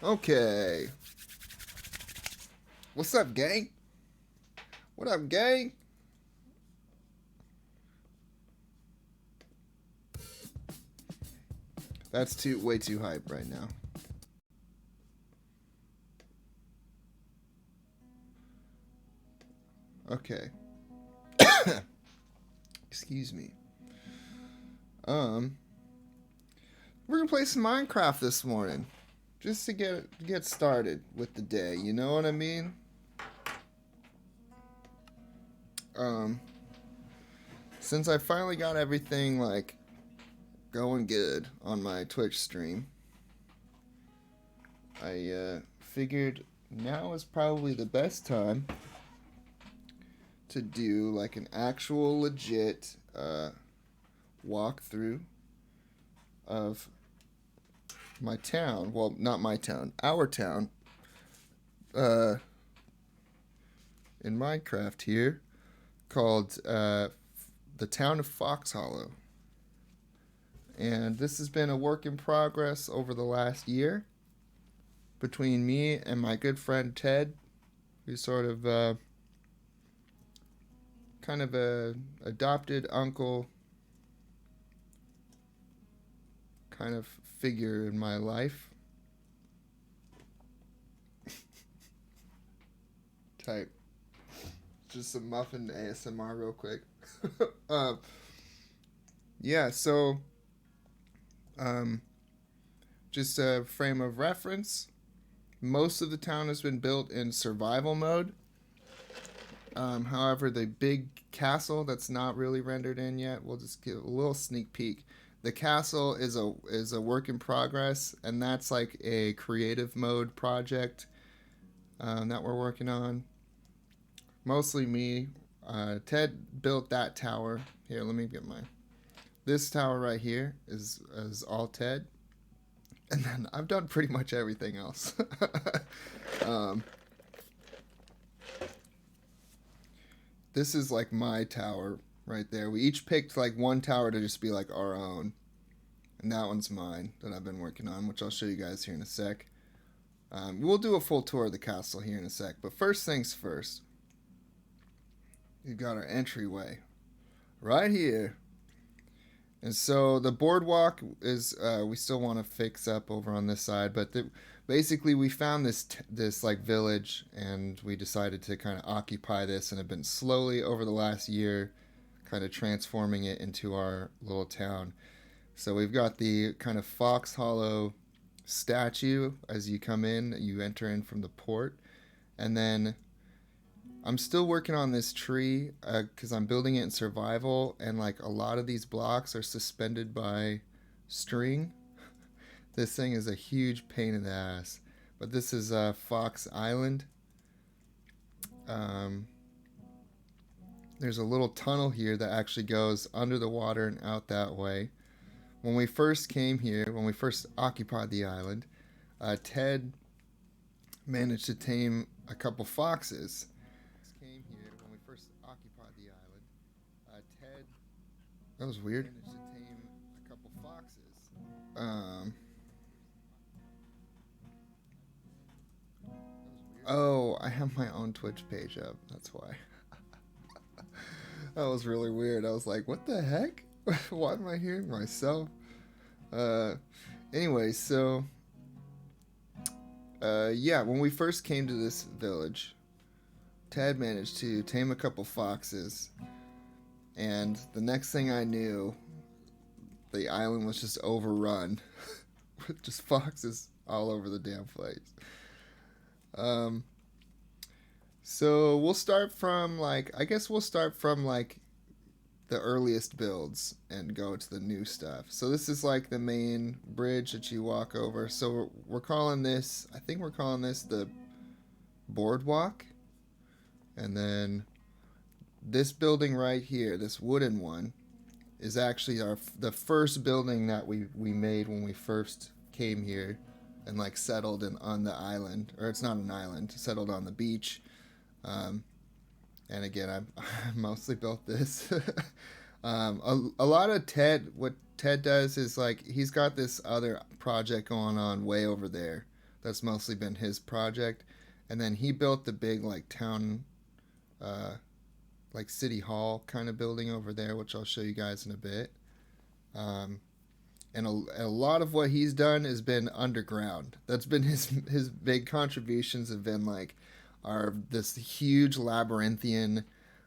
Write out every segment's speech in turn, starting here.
Okay. What's up, gang? What up, gang? That's way too hype right now. Okay. Excuse me. We're gonna play some Minecraft this morning, just to get started with the day. You know what I mean? Since I finally got everything like going good on my Twitch stream, I figured now is probably the best time to do like an actual legit walkthrough of my town. Well, not my town, our town. In Minecraft here, called the town of Foxhollow. And this has been a work in progress over the last year between me and my good friend Ted, who's sort of kind of a adopted uncle kind of figure in my life. Type. Just some muffin ASMR real quick. Yeah, so just a frame of reference. Most of the town has been built in survival mode. However, the big castle that's not really rendered in yet, we'll just give a little sneak peek. The castle is a work in progress, and that's like a creative mode project that we're working on. Mostly me. Ted built that tower. Here, let me get this tower right here is all Ted. And then I've done pretty much everything else. This is like my tower right there. We each picked like one tower to just be like our own. And that one's mine that I've been working on, which I'll show you guys here in a sec. We'll do a full tour of the castle here in a sec. But first things first. We've got our entryway right here. And so the boardwalk is, we still want to fix up over on this side. But basically we found this like village, and we decided to kind of occupy this, and have been slowly over the last year kind of transforming it into our little town. So we've got the kind of Foxhollow statue as you come in, you enter in from the port. And then I'm still working on this tree because I'm building it in survival, and like a lot of these blocks are suspended by string. This thing is a huge pain in the ass. But this is Fox Island. There's a little tunnel here that actually goes under the water and out that way. When we first came here, when we first occupied the island, Ted managed to tame a couple foxes. That was weird. Oh, I have my own Twitch page up. That's why. That was really weird. I was like, what the heck? Why am I hearing myself? Anyway, so yeah, when we first came to this village, Ted managed to tame a couple foxes, and the next thing I knew, the island was just overrun with just foxes all over the damn place. So we'll start from like the earliest builds and go to the new stuff. So this is like the main bridge that you walk over. So we're calling this, I think we're calling this the Boardwalk. And then this building right here, this wooden one, is actually the first building that we made when we first came here and like settled on the island. Or it's not an island, settled on the beach. And again, I mostly built this. A lot of what Ted does is like he's got this other project going on way over there That's mostly been his project. And then he built the big like town, like city hall kind of building over there, which I'll show you guys in a bit. Um, and a lot of what he's done has been underground. That's been his big contributions have been like are this huge labyrinthian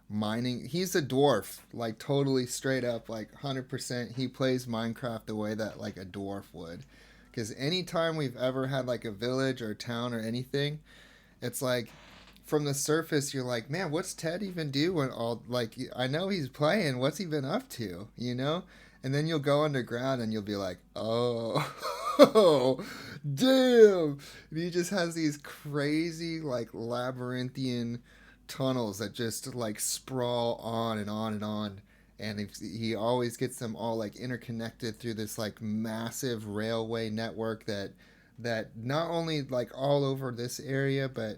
mining. He's a dwarf, like totally straight up, like 100%. He plays Minecraft the way that like a dwarf would. Because anytime we've ever had like a village or a town or anything, it's like from the surface you're like, man, what's Ted even do when all like I know he's playing. What's he been up to? You know? And then you'll go underground and you'll be like, oh, damn. And he just has these crazy, like, labyrinthian tunnels that just, like, sprawl on and on and on. And he always gets them all, like, interconnected through this, like, massive railway network that not only, like, all over this area, but,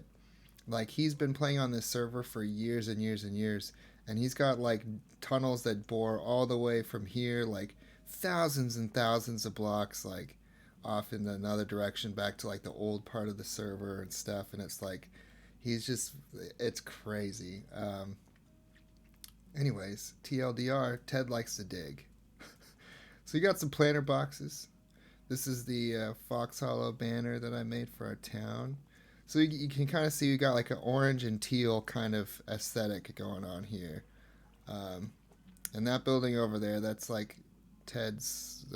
like, he's been playing on this server for years and years and years. And he's got like tunnels that bore all the way from here, like thousands and thousands of blocks, like off in another direction back to like the old part of the server and stuff. And it's like, it's crazy. Anyways, TLDR, Ted likes to dig. So you got some planter boxes. This is the Foxhollow banner that I made for our town. So you can kind of see we got like an orange and teal kind of aesthetic going on here. And that building over there, that's like Ted's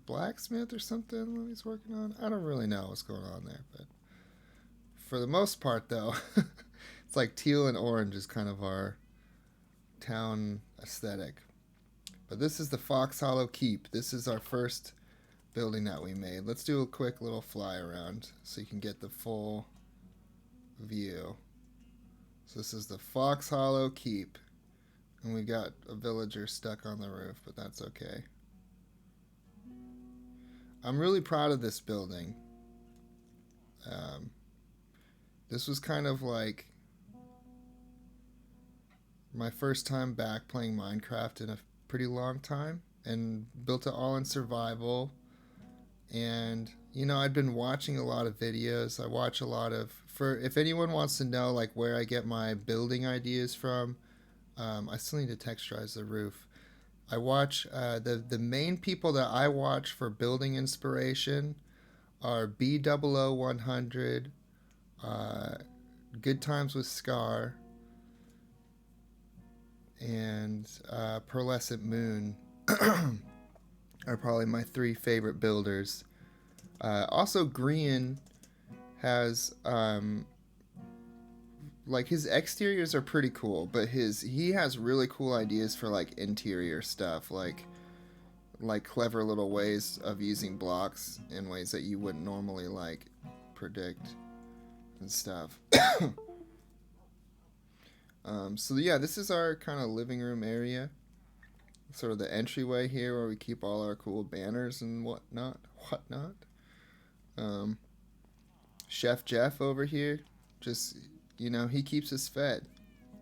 blacksmith or something that he's working on. I don't really know what's going on there. But for the most part, though, it's like teal and orange is kind of our town aesthetic. But this is the Foxhollow Keep. This is our first building that we made. Let's do a quick little fly around so you can get the full view. So this is the Foxhollow Keep, and we got a villager stuck on the roof, but that's okay. I'm really proud of this building. This was kind of like my first time back playing Minecraft in a pretty long time, and built it all in survival. And you know, I'd been watching a lot of videos. I watch a lot of, if anyone wants to know like where I get my building ideas from, I still need to texturize the roof. I watch the main people that I watch for building inspiration are B000100, Good Times with Scar, and Pearlescent Moon are probably my three favorite builders. Also, Green has like his exteriors are pretty cool, but he has really cool ideas for like interior stuff, like clever little ways of using blocks in ways that you wouldn't normally like predict and stuff. So yeah, this is our kind of living room area, sort of the entryway here where we keep all our cool banners and whatnot. Chef Jeff over here, just, you know, he keeps us fed,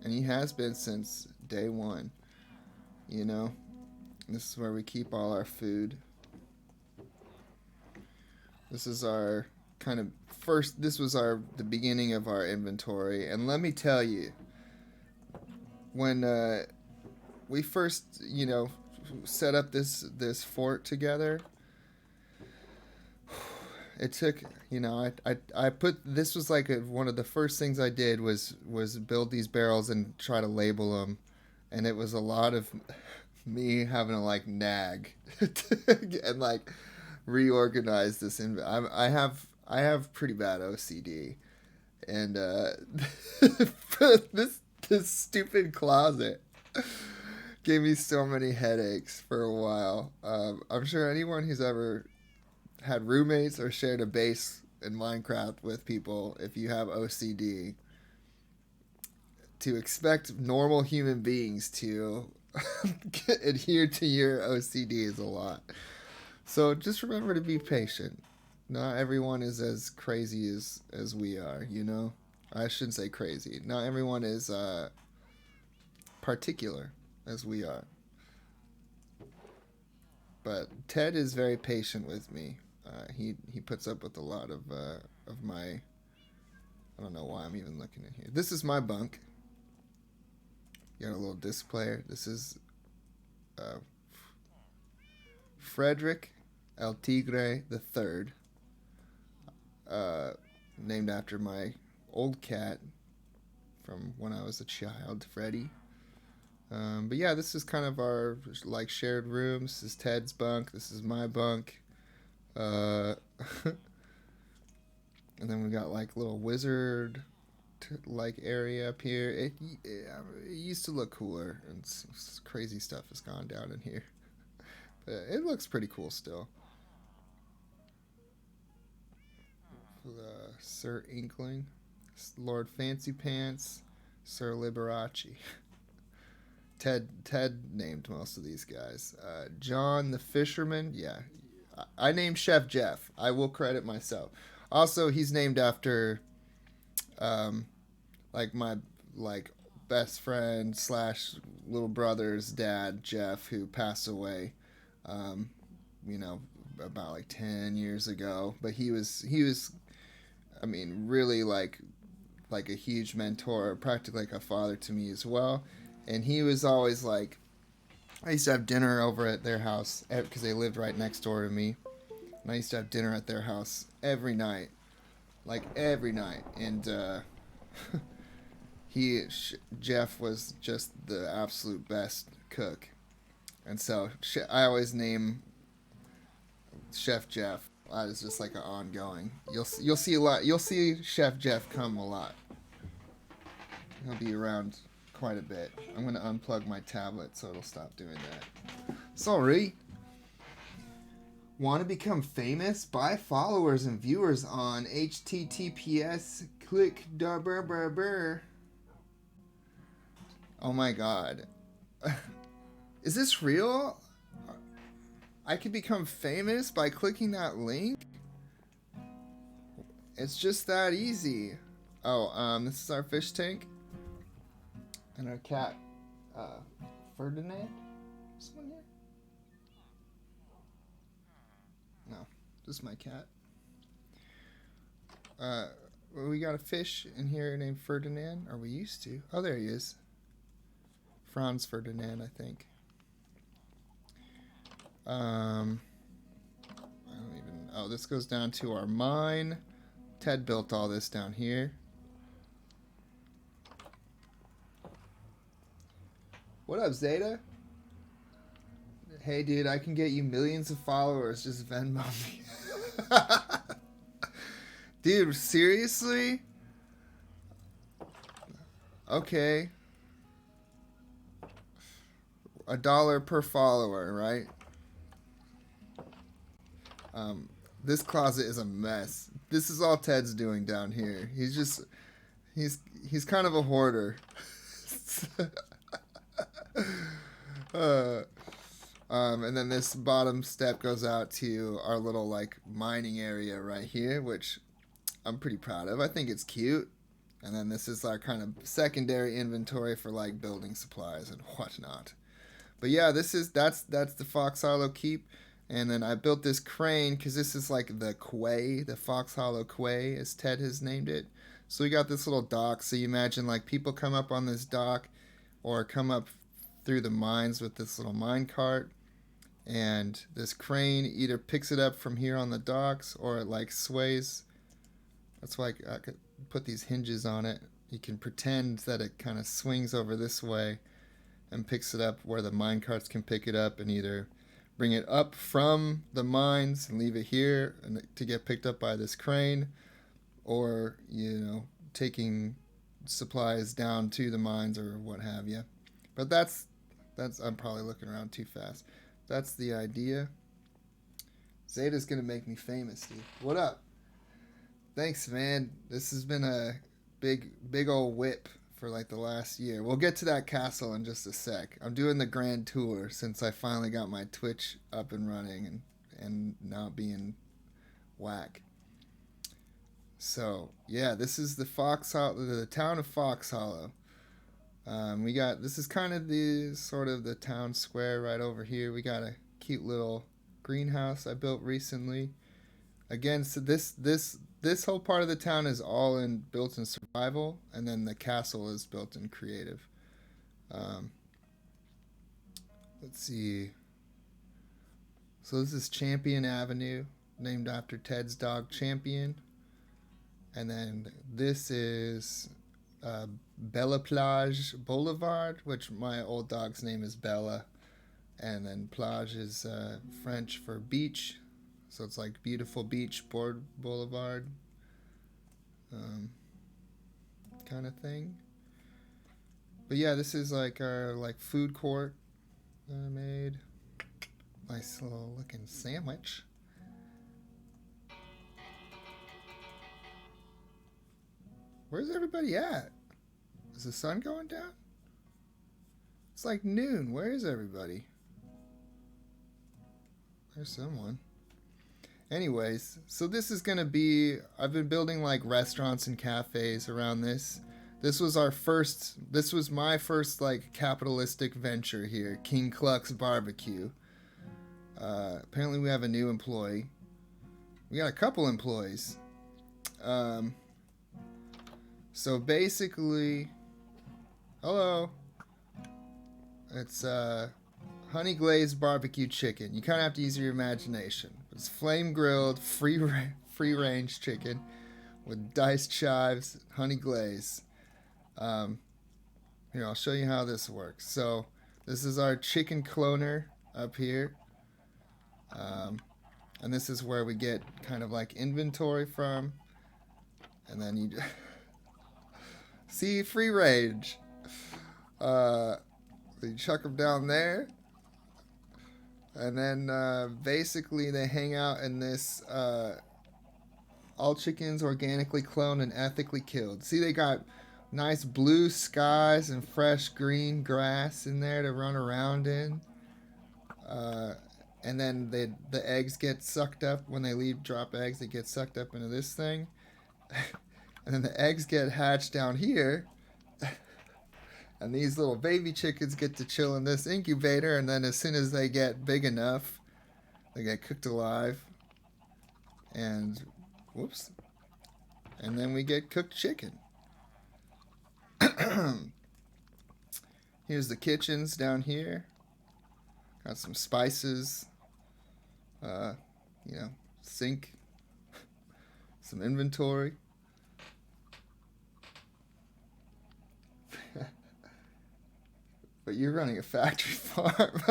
and he has been since day one. You know, this is where we keep all our food. This is our kind of this was the beginning of our inventory, and let me tell you, when we first, you know, set up this fort together, it took, you know, I put, this was like one of the first things I did was build these barrels and try to label them, and it was a lot of me having to like nag and like reorganize this. I have pretty bad OCD, and this stupid closet gave me so many headaches for a while. I'm sure anyone who's ever had roommates or shared a base in Minecraft with people, if you have OCD, to expect normal human beings to adhere to your OCD is a lot. So just remember to be patient. Not everyone is as crazy as we are, you know? I shouldn't say crazy. Not everyone is particular as we are. But Ted is very patient with me. He puts up with a lot of of my... I don't know why I'm even looking in here. This is my bunk. You got a little disc player. This is Frederick El Tigre the Third, named after my old cat from when I was a child, Freddy. But yeah, this is kind of our like shared rooms. This is Ted's bunk. This is my bunk. And then we got like little wizard like area up here. It used to look cooler, and crazy stuff has gone down in here. But it looks pretty cool still. Sir Inkling, Lord Fancy Pants, Sir Liberace. Ted named most of these guys. John the Fisherman, yeah. I named Chef Jeff. I will credit myself. Also, he's named after like my best friend / little brother's dad, Jeff, who passed away about like 10 years ago. But he was I mean, really like a huge mentor, practically like a father to me as well. And he was always like, I used to have dinner over at their house because they lived right next door to me. And I used to have dinner at their house every night. Like every night. And Jeff was just the absolute best cook. And so I always name Chef Jeff. It's just like an ongoing. You'll see a lot. You'll see Chef Jeff come a lot. He'll be around quite a bit. I'm gonna unplug my tablet so it'll stop doing that. Sorry. Want to become famous? Buy followers and viewers on https click da brr brr brr. Oh my god. Is this real? I could become famous by clicking that link? It's just that easy. Oh, this is our fish tank. And our cat, Ferdinand? Is someone here? No, just my cat. We got a fish in here named Ferdinand, or we used to. Oh, there he is. Franz Ferdinand, I think. I don't even... Oh, this goes down to our mine. Ted built all this down here. What up, Zeta? Hey, dude, I can get you millions of followers. Just Venmo me. Dude, seriously? Okay. $1 per follower, right? This closet is a mess. This is all Ted's doing down here. He's kind of a hoarder. And then this bottom step goes out to our little like mining area right here, which I'm pretty proud of. I think it's cute. And then this is our kind of secondary inventory for like building supplies and whatnot. But yeah, that's the Foxhollow Keep. And then I built this crane because this is like the quay, the Foxhollow Quay, as Ted has named it. So we got this little dock. So you imagine like people come up on this dock or come up through the mines with this little mine cart. And this crane either picks it up from here on the docks or it like sways. That's why I could put these hinges on it. You can pretend that it kind of swings over this way and picks it up where the mine carts can pick it up and either bring it up from the mines and leave it here and to get picked up by this crane, or, taking supplies down to the mines or what have you. But that's I'm probably looking around too fast. That's the idea. Zeta's gonna make me famous, dude. What up? Thanks, man. This has been a big old whip for like the last year. We'll get to that castle in just a sec. I'm doing the grand tour since I finally got my Twitch up and running and not being whack. So yeah, this is the town of Foxhollow. This is kind of the town square right over here. We got a cute little greenhouse I built recently. Again, so this this whole part of the town is all in built in survival, and then the castle is built in creative. Um, let's see. So this is Champion Avenue, named after Ted's dog Champion, and then this is Bellaplage Boulevard, which my old dog's name is Bella, and then plage is French for beach, so it's like beautiful beach boulevard, kind of thing. But yeah, this is like our like food court that I made. Nice little looking sandwich. Where's everybody at? Is the sun going down? It's like noon. Where is everybody? There's someone. Anyways, so this is gonna be, I've been building like restaurants and cafes around this. This was my first like capitalistic venture here, King Cluck's Barbecue. Apparently we have a new employee. We got a couple employees. So basically, hello. It's honey glazed barbecue chicken. You kind of have to use your imagination. It's flame grilled, free range chicken with diced chives, honey glaze. Here, I'll show you how this works. So this is our chicken cloner up here. And this is where we get kind of like inventory from. And then you see, free range. You chuck them down there. And then basically they hang out in this all chickens organically cloned and ethically killed. See, they got nice blue skies and fresh green grass in there to run around in. And then the eggs get sucked up when they drop eggs. They get sucked up into this thing. And then the eggs get hatched down here. And these little baby chickens get to chill in this incubator, and then as soon as they get big enough, they get cooked alive. And, whoops. And then we get cooked chicken. Here's the kitchens down here. Got some spices. Sink. Some inventory. But you're running a factory farm.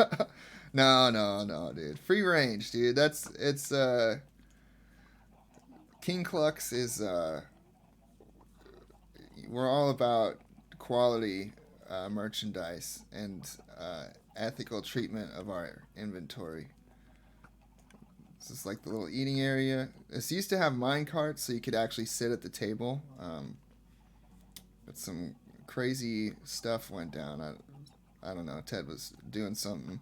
No, dude. Free range, dude. It's King Cluck's is we're all about quality merchandise and ethical treatment of our inventory. This is like the little eating area. This used to have mine carts, so you could actually sit at the table. But some crazy stuff went down. I don't know. Ted was doing something.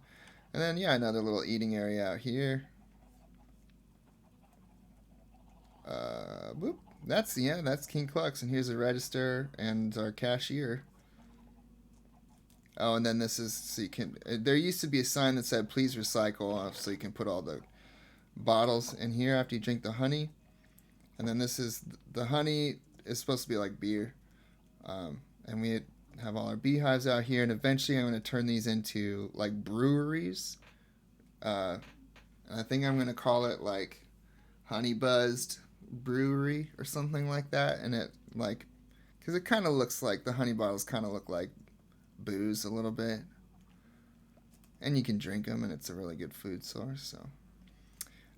And then, yeah, another little eating area out here. Boop. That's King Cluck's. And here's a register and our cashier. Oh, and then this is, so you can, there used to be a sign that said, please recycle, so you can put all the bottles in here after you drink the honey. And then this is, the honey is supposed to be like beer. And we have all our beehives out here, and eventually I'm going to turn these into like breweries. And I think I'm going to call it like Honey Buzzed Brewery or something like that. And it like, because it kind of looks like the honey bottles kind of look like booze a little bit, and you can drink them, and it's a really good food source. So,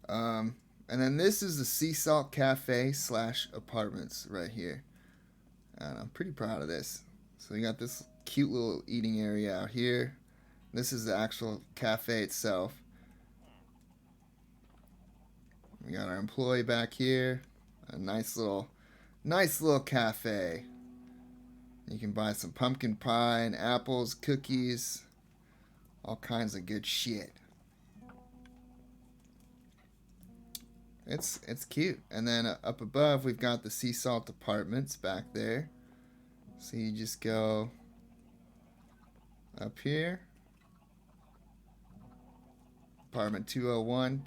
and then this is the Sea Salt Cafe / apartments right here, and I'm pretty proud of this. So we got this cute little eating area out here. This is the actual cafe itself. We got our employee back here. A nice little cafe. You can buy some pumpkin pie and apples, cookies, all kinds of good shit. It's cute. And then up above, we've got the Sea Salt Apartments back there. So you just go up here. Apartment 201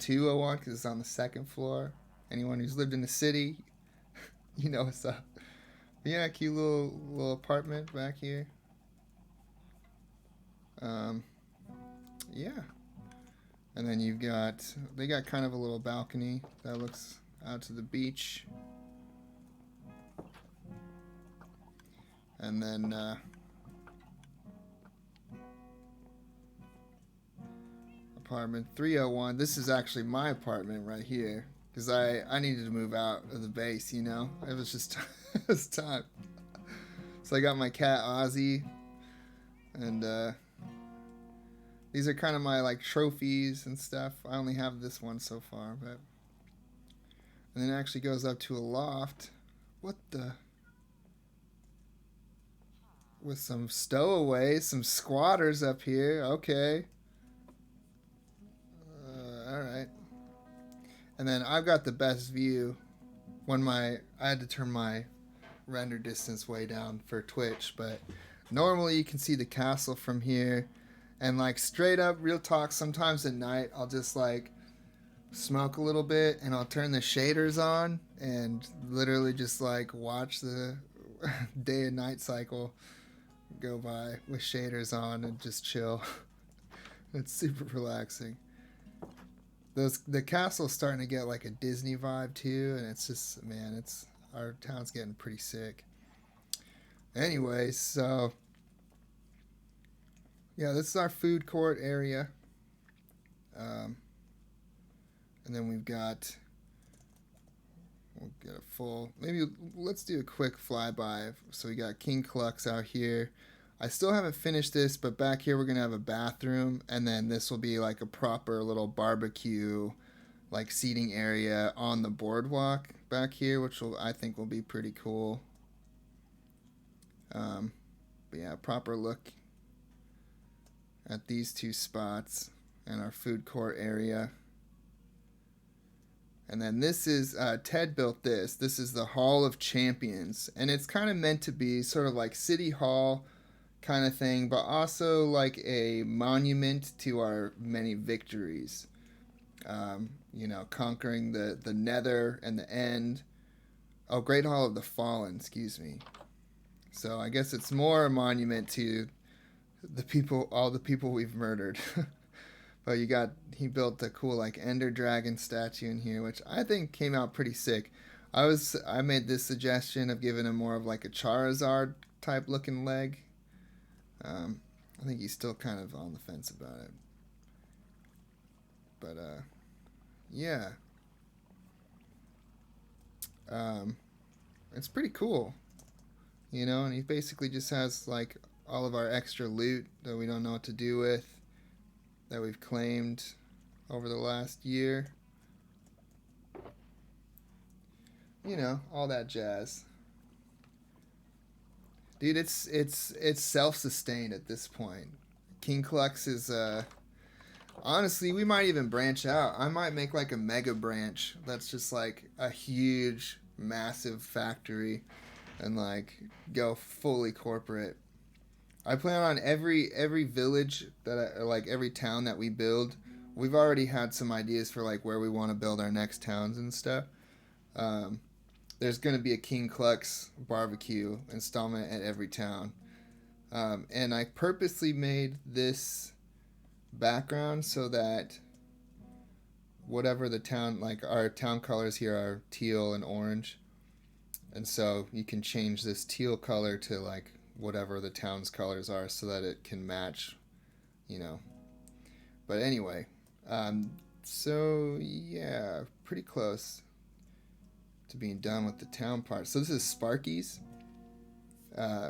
because it's on the second floor. Anyone who's lived in the city, You know what's up. Yeah, cute little apartment back here. Um, yeah. And then they got kind of a little balcony that looks out to the beach. And then apartment 301. This is actually my apartment right here because I needed to move out of the base. It was just it was time. So I got my cat Ozzy, and these are kind of my like trophies and stuff. I only have this one so far, but and then it actually goes up to a loft. What the? With some stowaways, some squatters up here. Okay. All right. And then I've got the best view when I had to turn my render distance way down for Twitch, but normally you can see the castle from here. And like straight up real talk, sometimes at night I'll just like smoke a little bit and I'll turn the shaders on and literally just like watch the day and night cycle go by with shaders on and just chill. It's super relaxing. The castle's starting to get like a Disney vibe too, and it's just, man, our town's getting pretty sick. Anyways, so yeah, this is our food court area. And then we'll get a full, maybe let's do a quick flyby. So we got King Clux out here. I still haven't finished this, but back here we're going to have a bathroom, and then this will be like a proper little barbecue, like seating area on the boardwalk back here, which I think will be pretty cool. But yeah, proper look at these two spots and our food court area. And then this is, Ted built this. This is the Hall of Champions. And it's kind of meant to be sort of like City Hall kind of thing, but also like a monument to our many victories. Conquering the Nether and the End. Oh, Great Hall of the Fallen, excuse me. So I guess it's more a monument to all the people we've murdered. But he built a cool like Ender Dragon statue in here, which I think came out pretty sick. I made this suggestion of giving him more of like a Charizard type looking leg. I think he's still kind of on the fence about it. But yeah. It's pretty cool. And he basically just has like all of our extra loot that we don't know what to do with, that we've claimed over the last year. All that jazz. Dude, it's self-sustained at this point. King Clux is honestly, we might even branch out. I might make like a mega branch that's just like a huge, massive factory and like go fully corporate. I plan on every village like every town that we build. We've already had some ideas for like where we want to build our next towns and stuff. There's going to be a King Clux barbecue installment at every town. And I purposely made this background so that whatever the town, like our town colors here are teal and orange. And so you can change this teal color to like whatever the town's colors are so that it can match, But anyway, so yeah, pretty close to being done with the town part. So this is Sparky's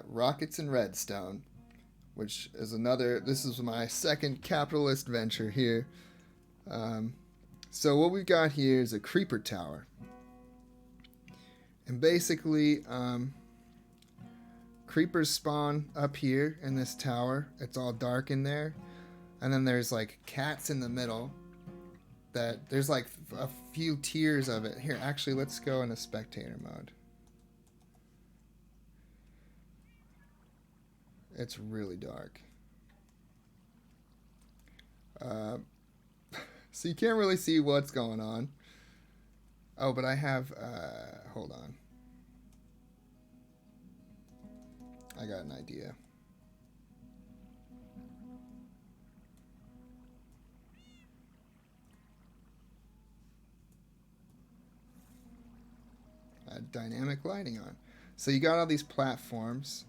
Rockets and Redstone, which is this is my second capitalist venture here. So what we've got here is a creeper tower. And basically, creepers spawn up here in this tower. It's all dark in there. And then there's like cats in the middle. There's like a few tiers of it. Here, actually, let's go into spectator mode. It's really dark. So you can't really see what's going on. Oh, but I have, hold on. I got an idea. Dynamic lighting on. So you got all these platforms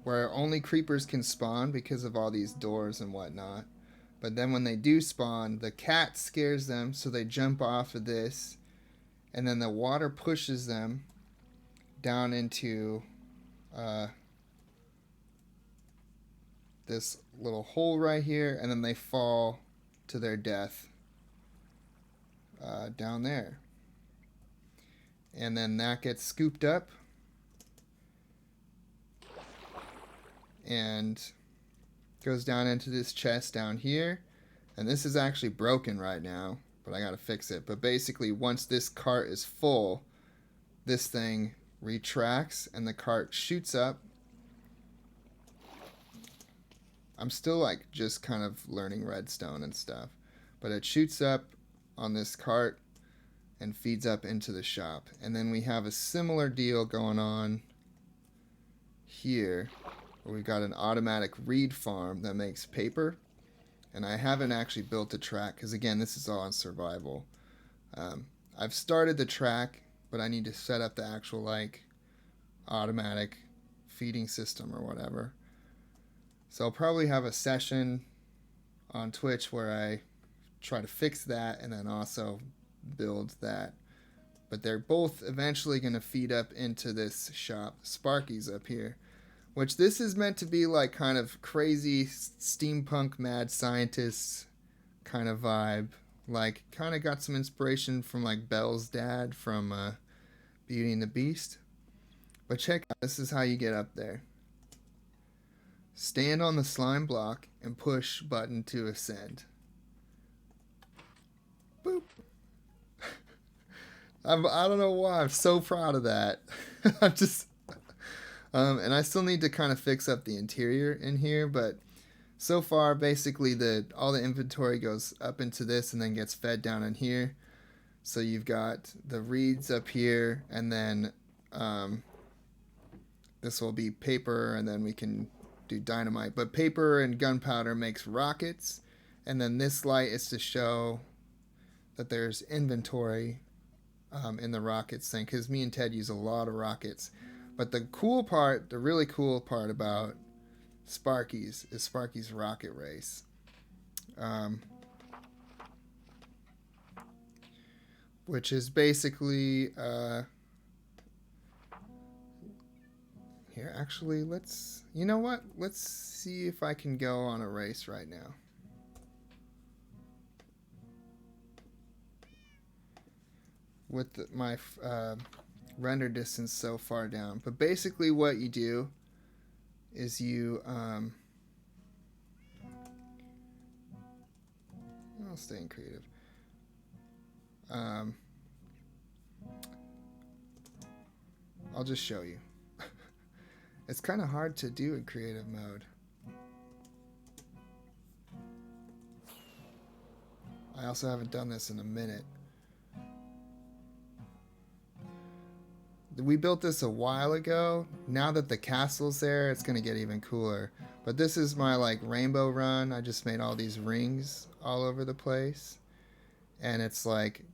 where only creepers can spawn because of all these doors and whatnot. But then when they do spawn, the cat scares them, so they jump off of this, and then the water pushes them down into this little hole right here, and then they fall to their death down there. And then that gets scooped up and goes down into this chest down here. And this is actually broken right now, but I gotta fix it. But basically, once this cart is full, this thing retracts and the cart shoots up. I'm still like just kind of learning redstone and stuff, but it shoots up on this cart and feeds up into the shop. And then we have a similar deal going on here, where we've got an automatic reed farm that makes paper. And I haven't actually built a track, because again, this is all on survival. I've started the track, but I need to set up the actual like automatic feeding system or whatever. So I'll probably have a session on Twitch where I try to fix that and then also build that. But they're both eventually going to feed up into this shop. Sparky's up here, which this is meant to be like kind of crazy steampunk mad scientists kind of vibe. Like kind of got some inspiration from like Belle's dad from Beauty and the Beast. But check out, this is how you get up there. Stand on the slime block and push button to ascend. Boop. I don't know why. I'm so proud of that. I'm just... and I still need to kind of fix up the interior in here, but so far, basically, all the inventory goes up into this and then gets fed down in here. So you've got the reeds up here, and then this will be paper, and then we can do dynamite. But paper and gunpowder makes rockets, and then this light is to show that there's inventory in the rockets thing, because me and Ted use a lot of rockets. But the cool part, the really cool part about Sparky's is Sparky's rocket race. Which is basically here, actually, you know what? Let's see if I can go on a race right now. With my render distance so far down. But basically what you do is you I'll stay in creative. I'll just show you. It's kind of hard to do in creative mode. I also haven't done this in a minute. We built this a while ago. Now that the castle's there, it's gonna get even cooler. But this is my like rainbow run. I just made all these rings all over the place. And it's like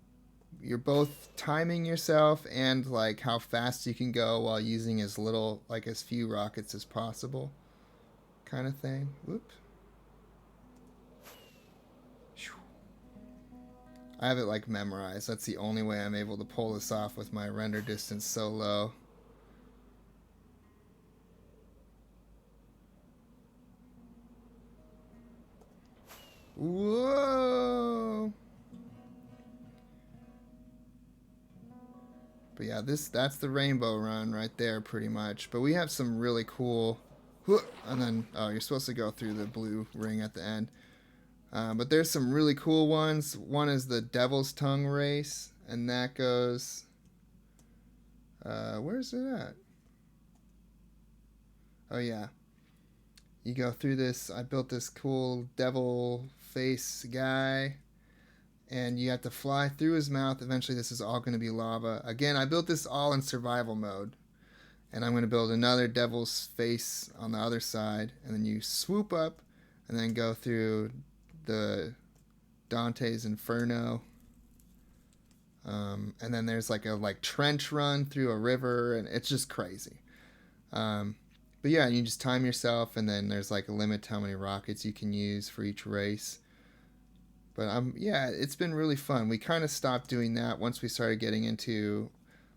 you're both timing yourself and like how fast you can go while using as few rockets as possible, kind of thing. Whoop. I have it like memorized. That's the only way I'm able to pull this off with my render distance so low. Whoa! But yeah, that's the rainbow run right there pretty much. But we have some really cool... And then, oh, you're supposed to go through the blue ring at the end. But there's some really cool ones. One is the Devil's Tongue race, and that goes... where's it at? Oh, yeah. You go through this. I built this cool devil face guy, and you have to fly through his mouth. Eventually, this is all going to be lava. Again, I built this all in survival mode. And I'm going to build another devil's face on the other side, and then you swoop up and then go through the Dante's Inferno. And then there's like a trench run through a river, and it's just crazy. But yeah, you just time yourself, and then there's like a limit to how many rockets you can use for each race. But yeah, it's been really fun. We kind of stopped doing that once we started getting into,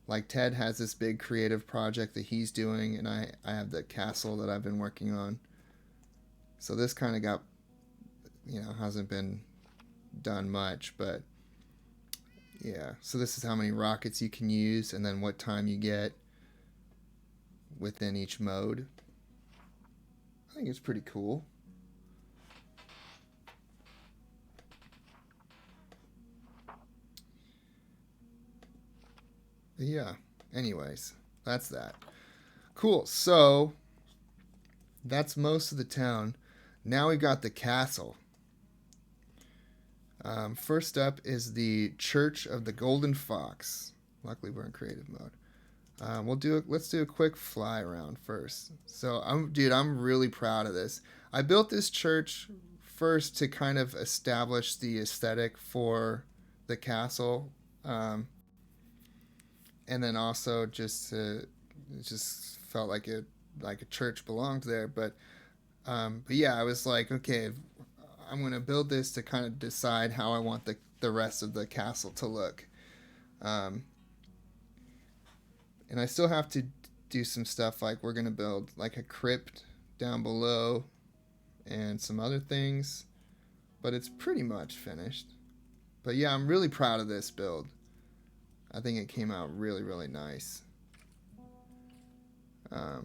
like, Ted has this big creative project that he's doing, and I have the castle that I've been working on. So this kind of got, hasn't been done much, but yeah. So this is how many rockets you can use, and then what time you get within each mode. I think it's pretty cool. But yeah, anyways, that's that. Cool, so that's most of the town. Now we've got the castle. First up is the Church of the Golden Fox. Luckily, we're in creative mode. Let's do a quick fly around first. So I'm really proud of this. I built this church first to kind of establish the aesthetic for the castle, and then also it just felt like a church belonged there. But yeah, I was like, okay, I'm gonna build this to kind of decide how I want the rest of the castle to look. And I still have to do some stuff, like we're going to build like a crypt down below and some other things. But it's pretty much finished. But yeah, I'm really proud of this build. I think it came out really, really nice. But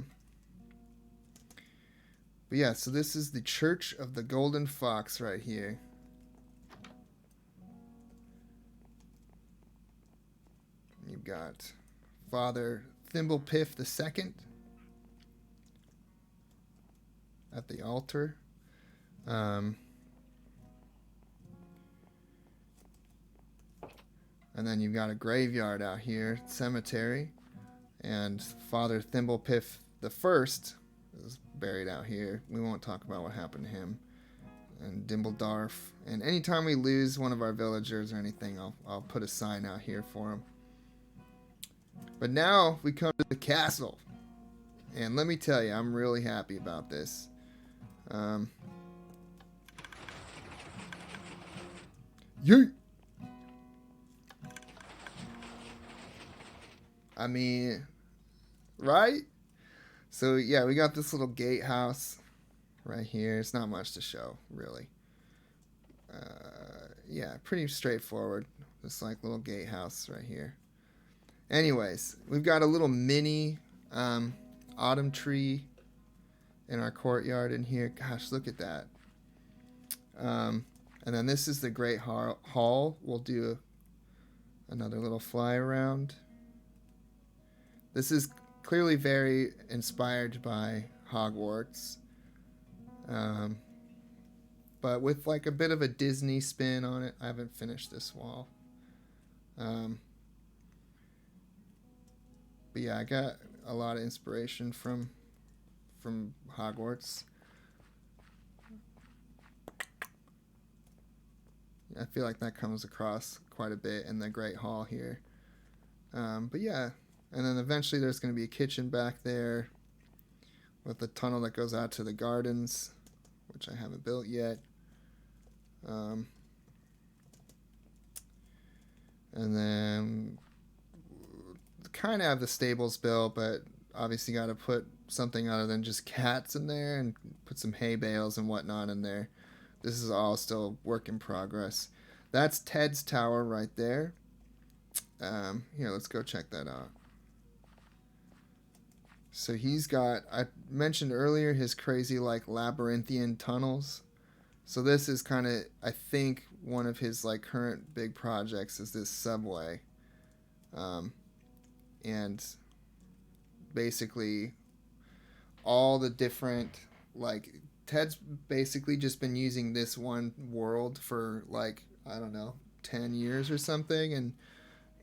yeah, so this is the Church of the Golden Fox right here. You've got Father Thimblepiff II at the altar. And then you've got a graveyard out here, cemetery. And Father Thimblepiff I is buried out here. We won't talk about what happened to him. And Dimbledarf. And anytime we lose one of our villagers or anything, I'll put a sign out here for him. But now we come to the castle. And let me tell you, I'm really happy about this. I mean, right? So yeah, we got this little gatehouse right here. It's not much to show, really. Yeah, pretty straightforward. This little gatehouse right here. Anyways, we've got a little mini autumn tree in our courtyard in here. Gosh, look at that. And then this is the Great Hall. We'll do another little fly around. This is clearly very inspired by Hogwarts. But with like a bit of a Disney spin on it. I haven't finished this wall. But yeah, I got a lot of inspiration from Hogwarts. I feel like that comes across quite a bit in the Great Hall here. But yeah, and then eventually there's going to be a kitchen back there with a tunnel that goes out to the gardens, which I haven't built yet. And then kind of have the stables built, but obviously got to put something other than just cats in there and put some hay bales and whatnot in there. This is all still work in progress. That's Ted's tower right there. Here, let's go check that out. So he's got, I mentioned earlier, his crazy labyrinthian tunnels. So this is kind of, I think, one of his current big projects is this subway. And basically all the different, Ted's basically just been using this one world for I don't know, 10 years or something,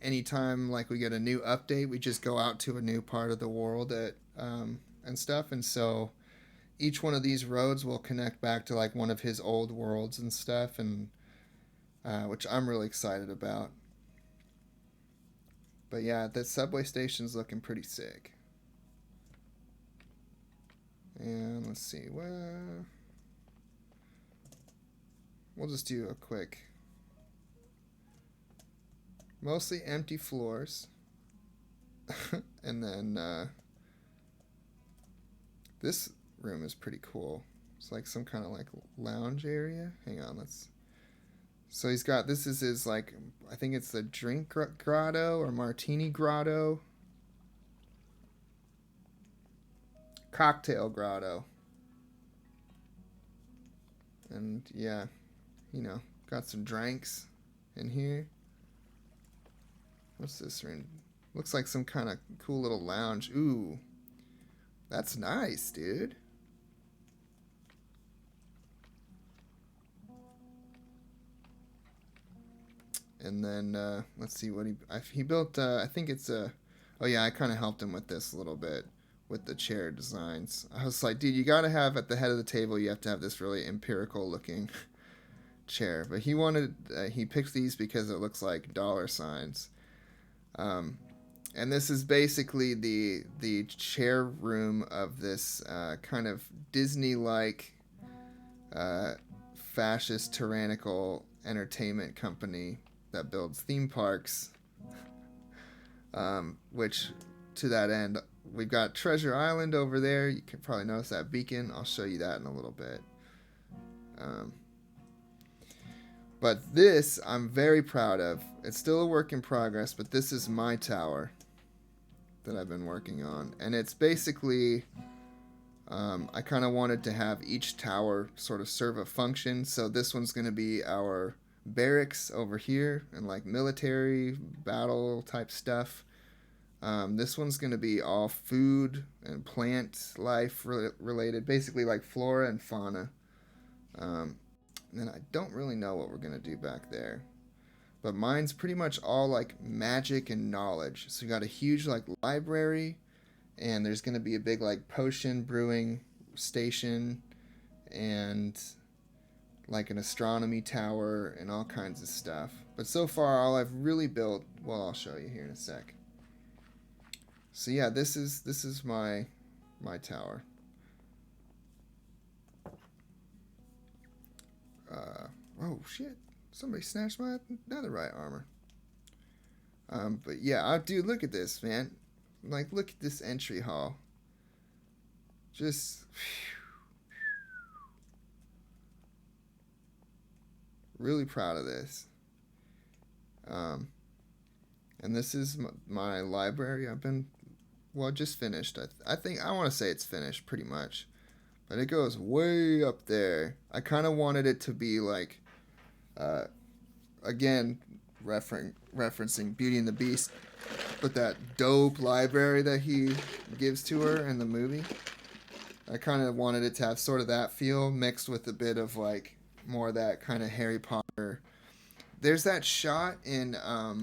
anytime like we get a new update, we just go out to a new part of the world and stuff. And so each one of these roads will connect back to like one of his old worlds and stuff, and which I'm really excited about. But yeah, the subway station's looking pretty sick. And let's see, well, we'll just do a quick, mostly empty floors. And then this room is pretty cool. It's like some kind of like lounge area. Hang on, so he's got, this is his like, I think it's the drink grotto or martini grotto. Cocktail grotto. And yeah, got some drinks in here. What's this room? Looks like some kind of cool little lounge. Ooh, that's nice, dude. And then let's see what he built. I think it's a. Oh yeah, I kind of helped him with this a little bit with the chair designs. I was like, dude, you gotta have at the head of the table. You have to have this really empirical looking chair. But he picked these because it looks like dollar signs. And this is basically the chair room of this kind of Disney-like fascist tyrannical entertainment company that builds theme parks, which to that end, we've got Treasure Island over there. You can probably notice that beacon. I'll show you that in a little bit. But this I'm very proud of. It's still a work in progress, but this is my tower that I've been working on. And it's basically, I kind of wanted to have each tower sort of serve a function. So this one's going to be our barracks over here and like military battle type stuff. This one's going to be all food and plant life related, basically like flora and fauna. And then I don't really know what we're going to do back there. But mine's pretty much all like magic and knowledge. So we got a huge like library, and there's going to be a big like potion brewing station, and like an astronomy tower and all kinds of stuff. But so far all I've really built, well, I'll show you here in a sec. So yeah, this is my tower. Oh shit. Somebody snatched my netherite armor. But yeah, dude, look at this, man. Like, look at this entry hall. Just really proud of this. And this is my library. Just finished. I think, I want to say it's finished pretty much. But it goes way up there. I kind of wanted it to be like, again, referencing Beauty and the Beast, but that dope library that he gives to her in the movie. I kind of wanted it to have sort of that feel mixed with a bit of like more of that kind of Harry Potter. There's that shot in, I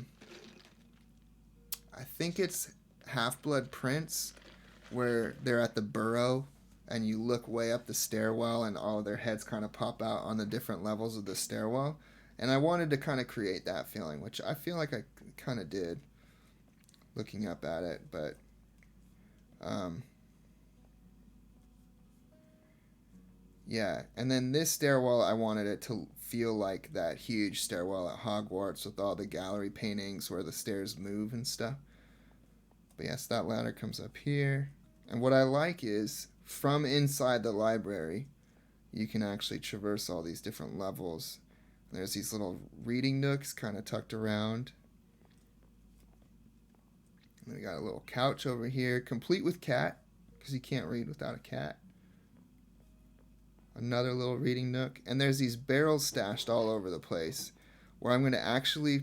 think it's Half-Blood Prince, where they're at the burrow and you look way up the stairwell and all of their heads kind of pop out on the different levels of the stairwell. And I wanted to kind of create that feeling, which I feel like I kind of did looking up at it. But yeah, and then this stairwell, I wanted it to feel like that huge stairwell at Hogwarts with all the gallery paintings where the stairs move and stuff. But yes, that ladder comes up here. And what I like is, from inside the library, you can actually traverse all these different levels. There's these little reading nooks kind of tucked around. And we got a little couch over here, complete with cat, because you can't read without a cat. Another little reading nook. And there's these barrels stashed all over the place, where I'm going to actually,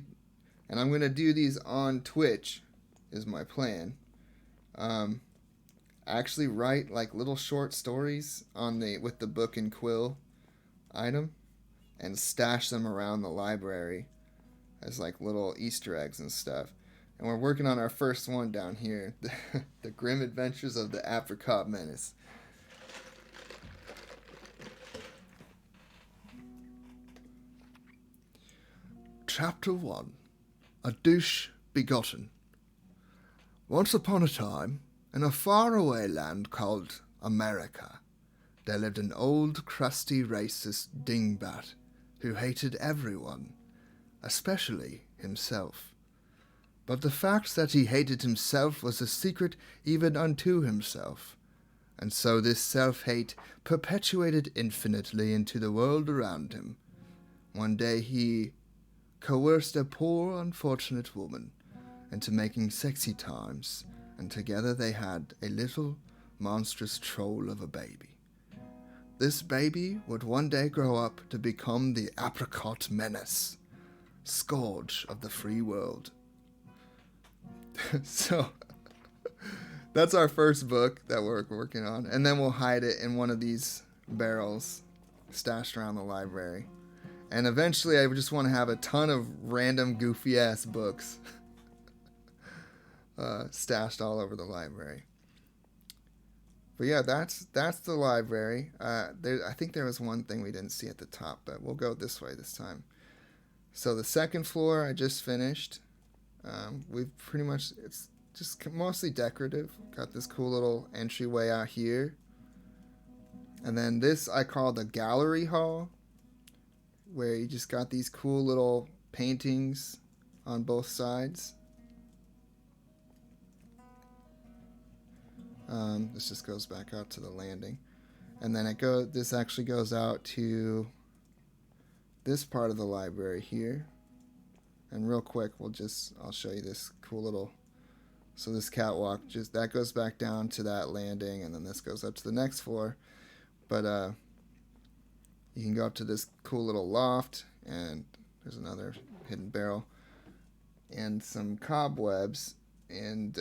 and I'm going to do these on Twitch, is my plan. Actually write like little short stories with the book and quill item, and stash them around the library as like little Easter eggs and stuff. And we're working on our first one down here. The Grim Adventures of the Apricot Menace. Chapter 1. A Douche Begotten. Once upon a time, in a faraway land called America, there lived an old, crusty, racist dingbat who hated everyone, especially himself. But the fact that he hated himself was a secret even unto himself, and so this self-hate perpetuated infinitely into the world around him. One day he coerced a poor, unfortunate woman into making sexy times, and together they had a little, monstrous troll of a baby. This baby would one day grow up to become the Apricot Menace, scourge of the free world. So, that's our first book that we're working on, and then we'll hide it in one of these barrels stashed around the library. And eventually I just want to have a ton of random goofy-ass books stashed all over the library. But yeah, that's the library. I think there was one thing we didn't see at the top, but we'll go this way this time. So the second floor I just finished. We've pretty much, it's just mostly decorative. Got this cool little entryway out here. And then this I call the gallery hall, where you just got these cool little paintings on both sides. This just goes back out to the landing. And then this actually goes out to this part of the library here. And real quick, I'll show you this cool little, so this catwalk, that goes back down to that landing, and then this goes up to the next floor. But you can go up to this cool little loft, and there's another hidden barrel, and some cobwebs, and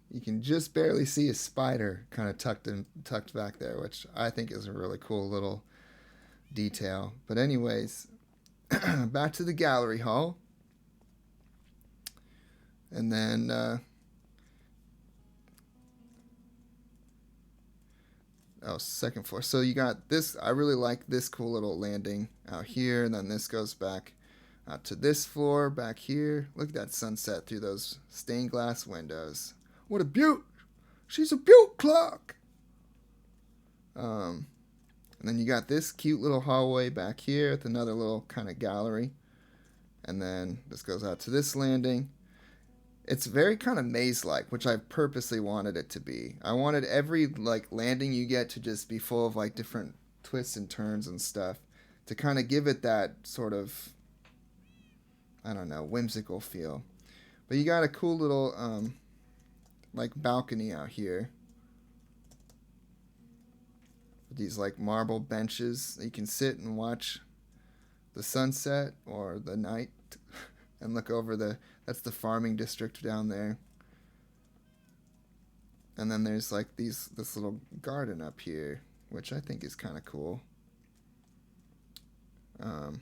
you can just barely see a spider kind of tucked back there, which I think is a really cool little detail. But anyways, back to the gallery hall. And then, second floor. So you got this, I really like this cool little landing out here, and then this goes back out to this floor back here. Look at that sunset through those stained glass windows. What a beaut! She's a beaut clock! And then you got this cute little hallway back here with another little kind of gallery. And then this goes out to this landing. It's very kind of maze-like, which I purposely wanted it to be. I wanted every landing you get to just be full of different twists and turns and stuff to kind of give it that sort of, I don't know, whimsical feel. But you got a cool little balcony out here with these marble benches that you can sit and watch the sunset or the night and look over that's the farming district down there. And then there's this little garden up here, which I think is kind of cool. But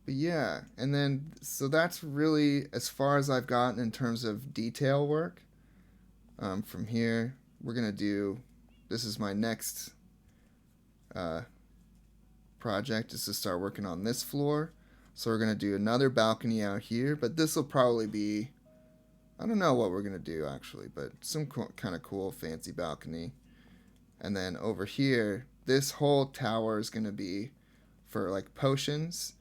yeah, and then, so that's really as far as I've gotten in terms of detail work. From here, we're going to do, this is my next project, is to start working on this floor. So we're going to do another balcony out here, but this will probably be, I don't know what we're going to do actually, but some kind of cool fancy balcony. And then over here, this whole tower is going to be for potions.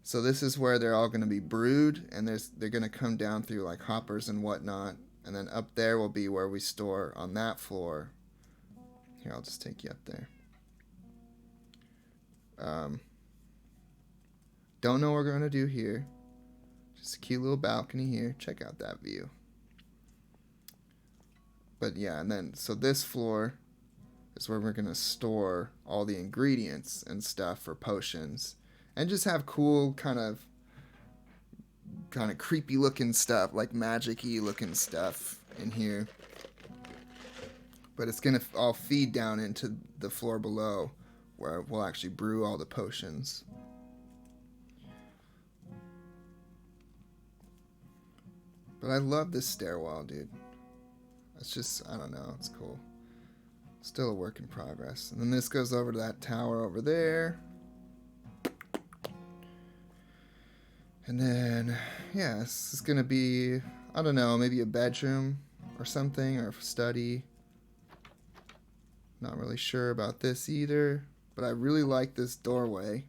So this is where they're all going to be brewed, and they're going to come down through hoppers and whatnot. And then up there will be where we store on that floor. Here, I'll just take you up there. Don't know what we're going to do here. Just a cute little balcony here. Check out that view. But yeah, and then, so this floor is where we're going to store all the ingredients and stuff for potions. And just have cool kind of creepy looking stuff, magic-y looking stuff in here. But it's going to all feed down into the floor below, where we'll actually brew all the potions. But I love this stairwell, dude. It's just, I don't know, it's cool. Still a work in progress. And then this goes over to that tower over there. And then, yeah, this is going to be, I don't know, maybe a bedroom or something, or a study. Not really sure about this either, but I really like this doorway.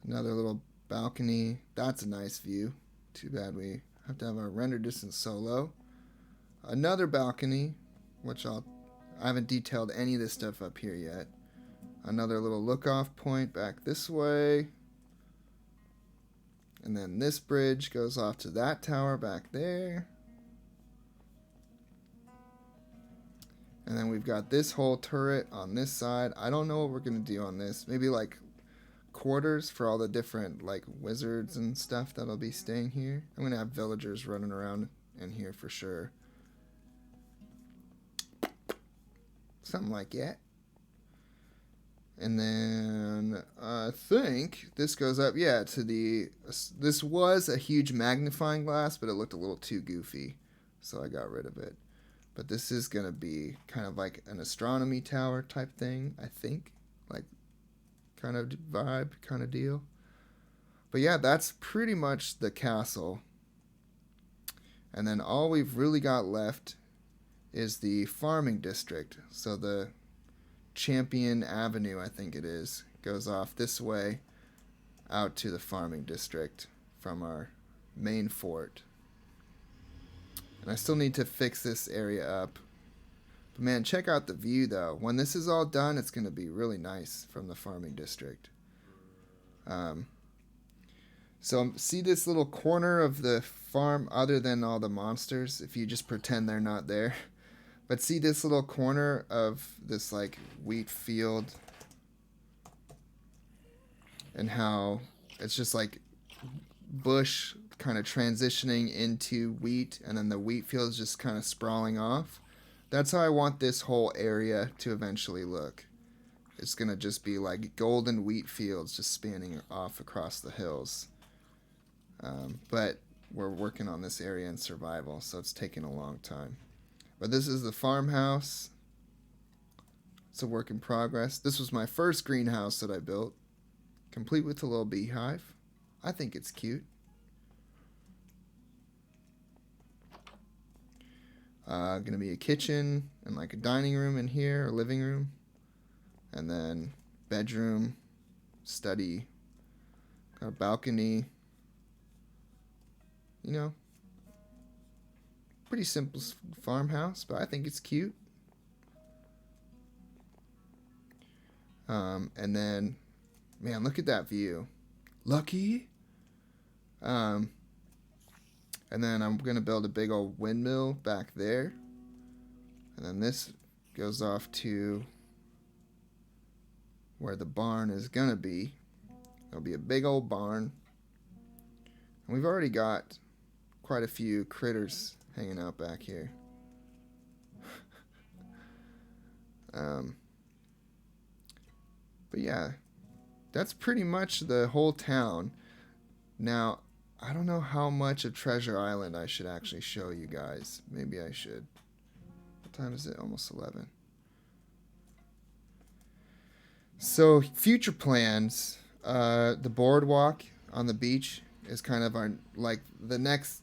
Another little balcony. That's a nice view. Too bad we have to have our render distance so low. Another balcony, which I haven't detailed any of this stuff up here yet. Another little look-off point back this way. And then this bridge goes off to that tower back there. And then we've got this whole turret on this side. I don't know what we're going to do on this. Maybe like quarters for all the different like wizards and stuff that'll be staying here. I'm going to have villagers running around in here for sure. Something like that. And then I think this goes up, yeah, to the... This was a huge magnifying glass, but it looked a little too goofy, so I got rid of it. But this is going to be kind of like an astronomy tower type thing, I think. Like, kind of vibe, kind of deal. But yeah, that's pretty much the castle. And then all we've really got left is the farming district. So the Champion Avenue, I think it is, goes off this way out to the farming district from our main fort. And I still need to fix this area up. But man, check out the view though. When this is all done, it's going to be really nice from the farming district. So see this little corner of the farm other than all the monsters, if you just pretend they're not there. But see this little corner of this like wheat field and how it's just like bush kind of transitioning into wheat, and then the wheat field is just kind of sprawling off. That's how I want this whole area to eventually look. It's going to just be like golden wheat fields just spanning off across the hills. But we're working on this area in survival, so it's taking a long time. But this is the farmhouse. It's a work in progress. This was my first greenhouse that I built, complete with a little beehive. I think it's cute. Gonna be a kitchen and like a dining room in here, or living room, and then bedroom, study, got a balcony. You know, pretty simple farmhouse, but I think it's cute. And then, man, look at that view. Lucky. And then I'm going to build a big old windmill back there. And then this goes off to where the barn is going to be. It'll be a big old barn. And we've already got quite a few critters hanging out back here. But yeah, that's pretty much the whole town. Now, I don't know how much of Treasure Island I should actually show you guys. Maybe I should. What time is it? Almost 11. So, future plans. The boardwalk on the beach is kind of our, like, the next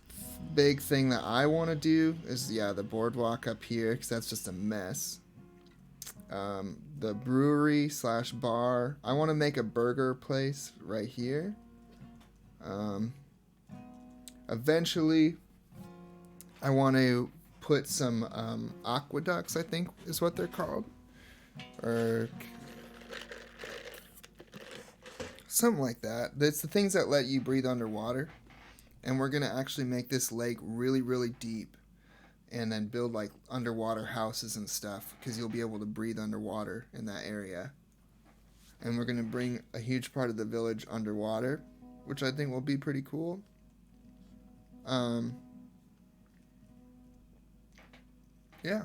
big thing that I want to do is, yeah, the boardwalk up here, because that's just a mess. The brewery / bar. I want to make a burger place right here. Eventually, I want to put some aqueducts, I think is what they're called. Or something like that. It's the things that let you breathe underwater. And we're going to actually make this lake really, really deep. And then build like underwater houses and stuff, because you'll be able to breathe underwater in that area. And we're going to bring a huge part of the village underwater, which I think will be pretty cool. Yeah.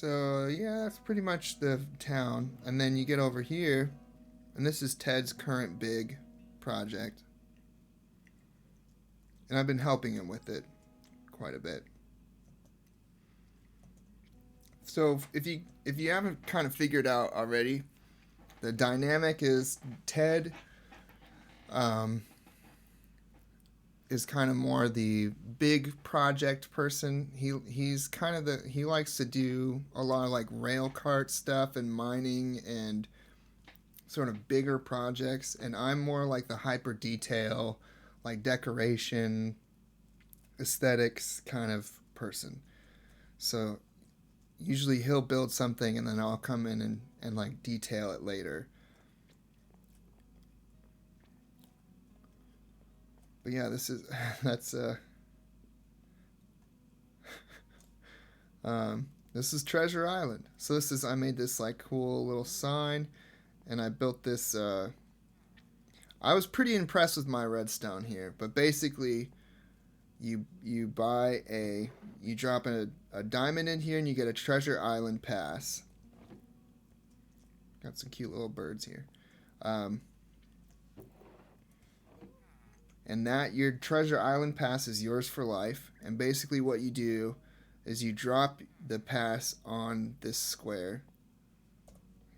So yeah, that's pretty much the town. And then you get over here, and this is Ted's current big project. And I've been helping him with it quite a bit. So if you haven't kind of figured out already, the dynamic is Ted is kind of more the big project person. He's kind of he likes to do a lot of like rail cart stuff and mining and sort of bigger projects, and I'm more like the hyper detail, like decoration, aesthetics kind of person. So usually he'll build something and then I'll come in and like detail it later. But yeah, this is this is Treasure Island. So I made this like cool little sign, and I built this. I was pretty impressed with my redstone here, but basically, you drop a diamond in here and you get a Treasure Island pass. Got some cute little birds here. And that your Treasure Island pass is yours for life. And basically what you do is you drop the pass on this square.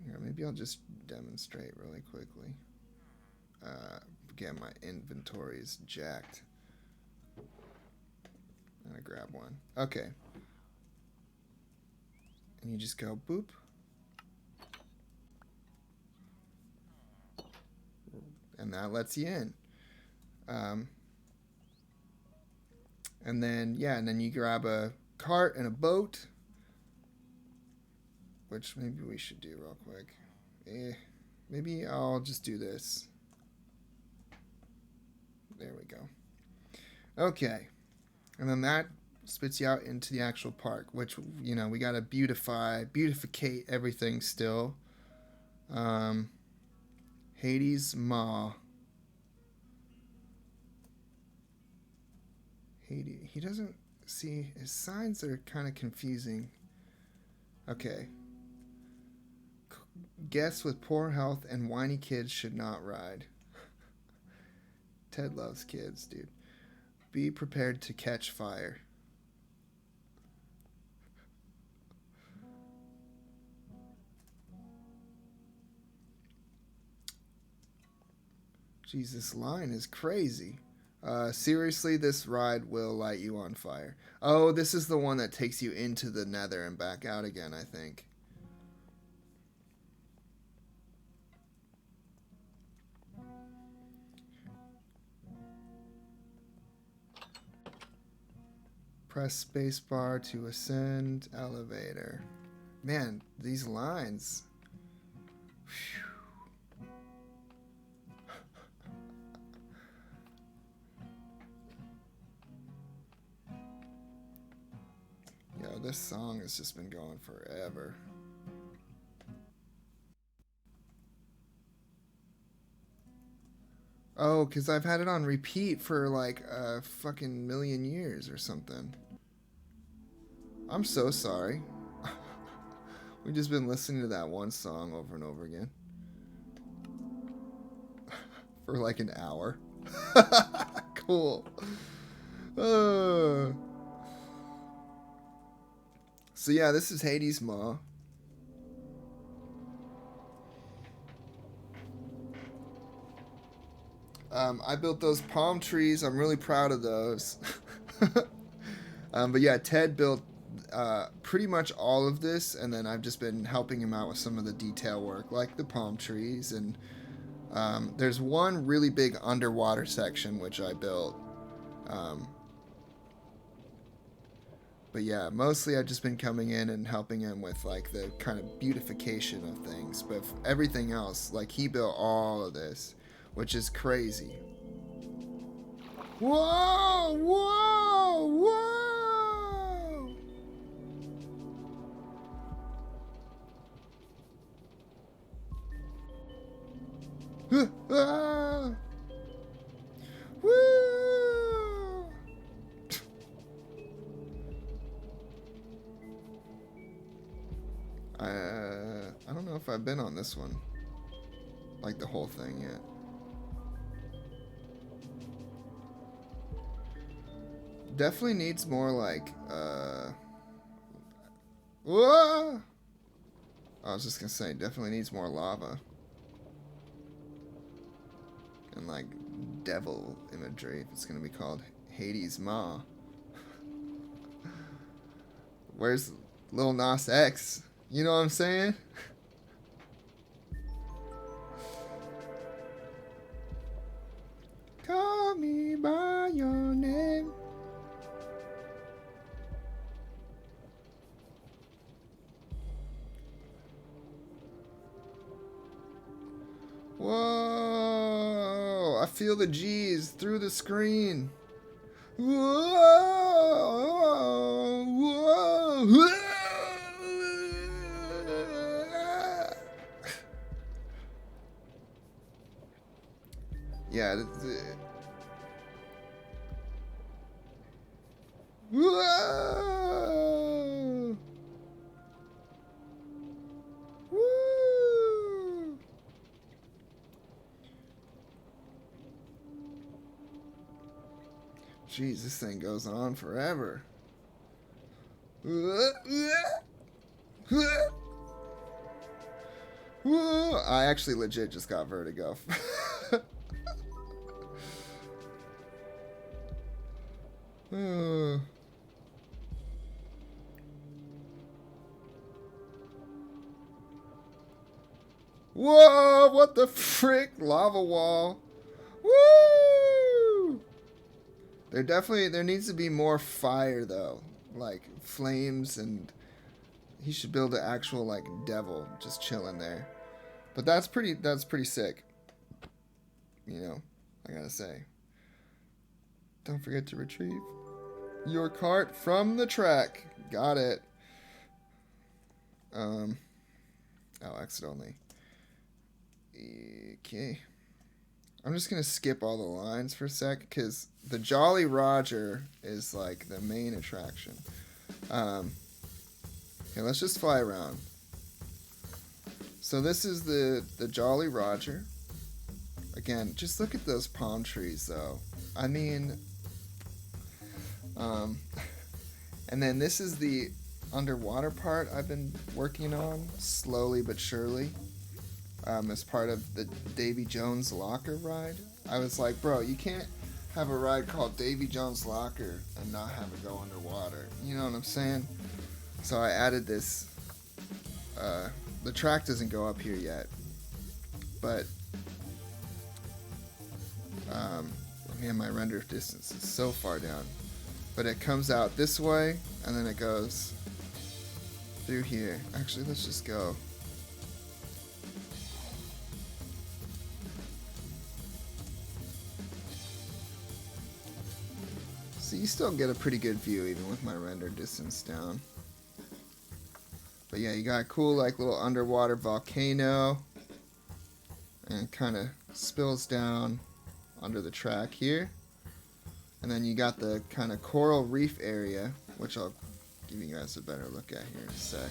Here, maybe I'll just demonstrate really quickly. Again, my inventory is jacked. I'm gonna grab one. Okay. And you just go boop. And that lets you in. And then you grab a cart and a boat, which maybe we should do real quick. Maybe I'll just do this. There we go. Okay. And then that spits you out into the actual park, which, we got to beautificate everything still. Hades Maw. He doesn't see, his signs are kind of confusing. Okay. Guests with poor health and whiny kids should not ride. Ted loves kids, dude. Be prepared to catch fire. Jeez, this line is crazy. Seriously, this ride will light you on fire. Oh, this is the one that takes you into the nether and back out again, I think. Press spacebar to ascend elevator. Man, these lines. Whew. Yo, this song has just been going forever. Oh, because I've had it on repeat for like a fucking million years or something. I'm so sorry. We've just been listening to that one song over and over again. For like an hour. Cool. So yeah, this is Hades Maw. I built those palm trees. I'm really proud of those. But yeah, Ted built pretty much all of this, and then I've just been helping him out with some of the detail work, like the palm trees. And there's one really big underwater section which I built. But yeah, mostly I've just been coming in and helping him with like the kind of beautification of things. But everything else, like he built all of this, which is crazy. Whoa! Whoa! Whoa! Ah! Woo! I don't know if I've been on this one. Like the whole thing yet. Definitely needs more like, whoa! I was just gonna say, definitely needs more lava. And like devil imagery, if it's gonna be called Hades Maw. Where's Lil Nas X? You know what I'm saying? Call me by your name. Whoa! I feel the G's through the screen. Whoa! Whoa! Whoa! Yeah. Whoa! Woo! Jeez, this thing goes on forever. I actually legit just got vertigo. Whoa, what the frick? Lava wall. Woo! There needs to be more fire though. Like flames, and he should build an actual like devil just chilling there. But that's pretty sick. You know, I gotta say. Don't forget to retrieve your cart from the track. Got it. Oh, exit only. Okay. I'm just gonna skip all the lines for a sec because the Jolly Roger is like the main attraction. Okay, let's just fly around. So this is the Jolly Roger. Again, just look at those palm trees though. I mean, and then this is the underwater part I've been working on slowly but surely. As part of the Davy Jones Locker ride. I was like, bro, you can't have a ride called Davy Jones Locker and not have it go underwater. You know what I'm saying? So I added this. The track doesn't go up here yet. But, man, my render distance is so far down. But it comes out this way, and then it goes through here. Actually, let's just go. So you still get a pretty good view even with my render distance down. But yeah, you got a cool like little underwater volcano. And it kind of spills down under the track here. And then you got the kind of coral reef area, which I'll give you guys a better look at here in a sec.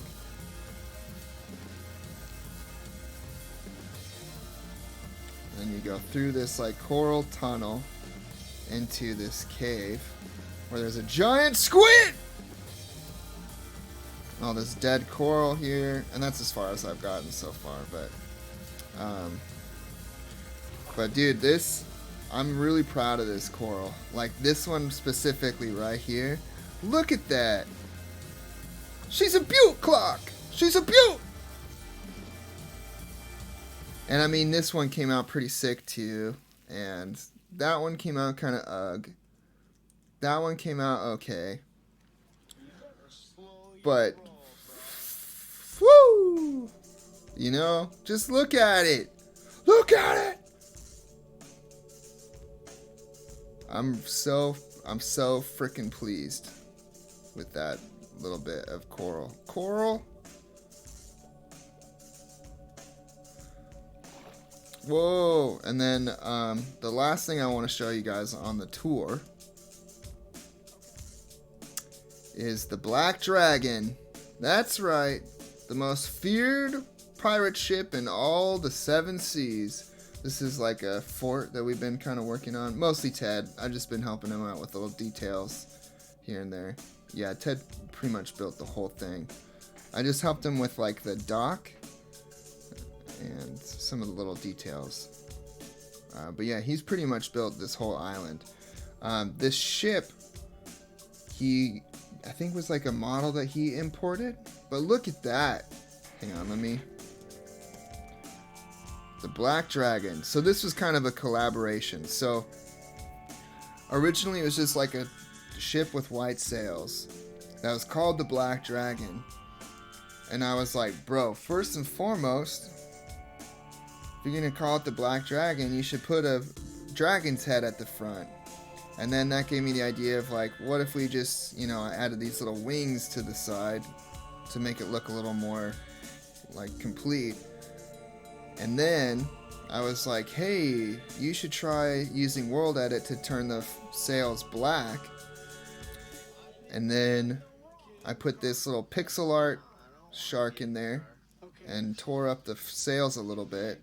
And then you go through this like coral tunnel into this cave where there's a giant squid! All this dead coral here, and that's as far as I've gotten so far, but dude, I'm really proud of this coral. Like this one specifically right here. Look at that! She's a beaut clock! She's a beaut! And I mean, this one came out pretty sick too, and that one came out kind of ugh. That one came out okay. But, whoo! You know, just look at it. Look at it! I'm so freaking pleased with that little bit of coral. Coral? Whoa! And then the last thing I want to show you guys on the tour is the Black Dragon. That's right. the most feared pirate ship in all the 7 seas. This is like a fort that we've been kind of working on. Mostly Ted. I've just been helping him out with little details here and there. Yeah, Ted pretty much built the whole thing. I just helped him with like the dock and some of the little details. But yeah, he's pretty much built this whole island. This ship, I think was like a model that he imported. But look at that. Hang on, let me... The Black Dragon. So this was kind of a collaboration. So originally it was just like a ship with white sails that was called the Black Dragon. And I was like, bro, first and foremost, if you're gonna call it the Black Dragon, you should put a dragon's head at the front. And then that gave me the idea of like, what if we just, you know, added these little wings to the side to make it look a little more like complete. And then I was like, hey, you should try using World Edit to turn the sails black. And then I put this little pixel art shark in there and tore up the sails a little bit.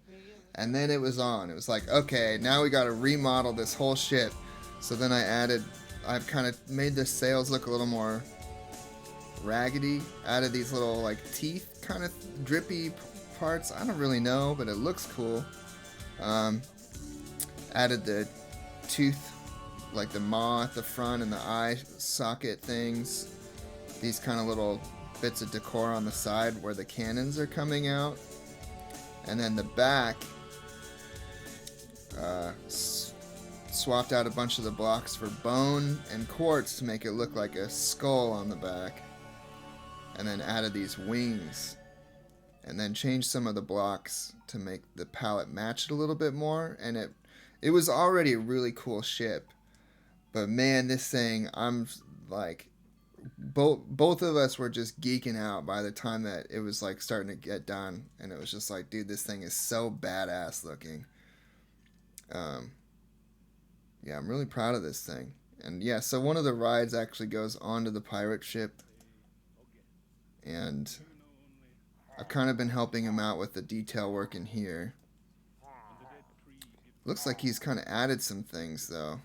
And then it was on. It was like, okay, now we got to remodel this whole ship. So then I've kind of made the sails look a little more raggedy. Added these little like teeth kind of drippy parts. I don't really know, but it looks cool. Added the tooth, like the maw at the front and the eye socket things. These kind of little bits of decor on the side where the cannons are coming out. And then the back, swapped out a bunch of the blocks for bone and quartz to make it look like a skull on the back. And then added these wings. And then changed some of the blocks to make the palette match it a little bit more. And it was already a really cool ship. But man, this thing, I'm like, both of us were just geeking out by the time that it was like starting to get done. And it was just like, dude, this thing is so badass looking. Yeah, I'm really proud of this thing. And yeah, so one of the rides actually goes onto the pirate ship. And I've kind of been helping him out with the detail work in here. Looks like he's kind of added some things, though.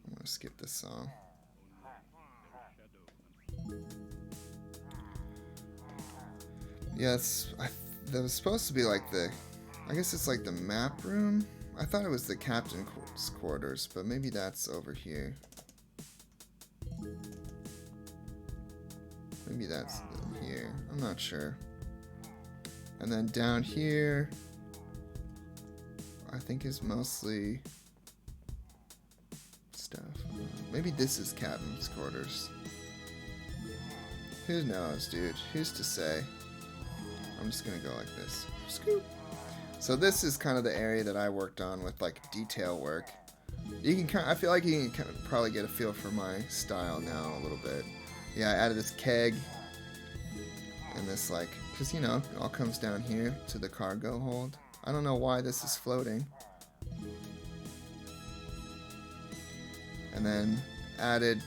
I'm going to skip this song. Yes, that was supposed to be like I guess it's like the map room. I thought it was the captain's quarters, but maybe that's over here. Maybe that's here. I'm not sure. And then down here, I think is mostly stuff. Maybe this is captain's quarters. Who knows, dude? Who's to say? I'm just gonna go like this. Scoop. So this is kind of the area that I worked on with like detail work. You can I feel like you can probably get a feel for my style now a little bit. Yeah, I added this keg and this like, because you know, it all comes down here to the cargo hold. I don't know why this is floating. And then added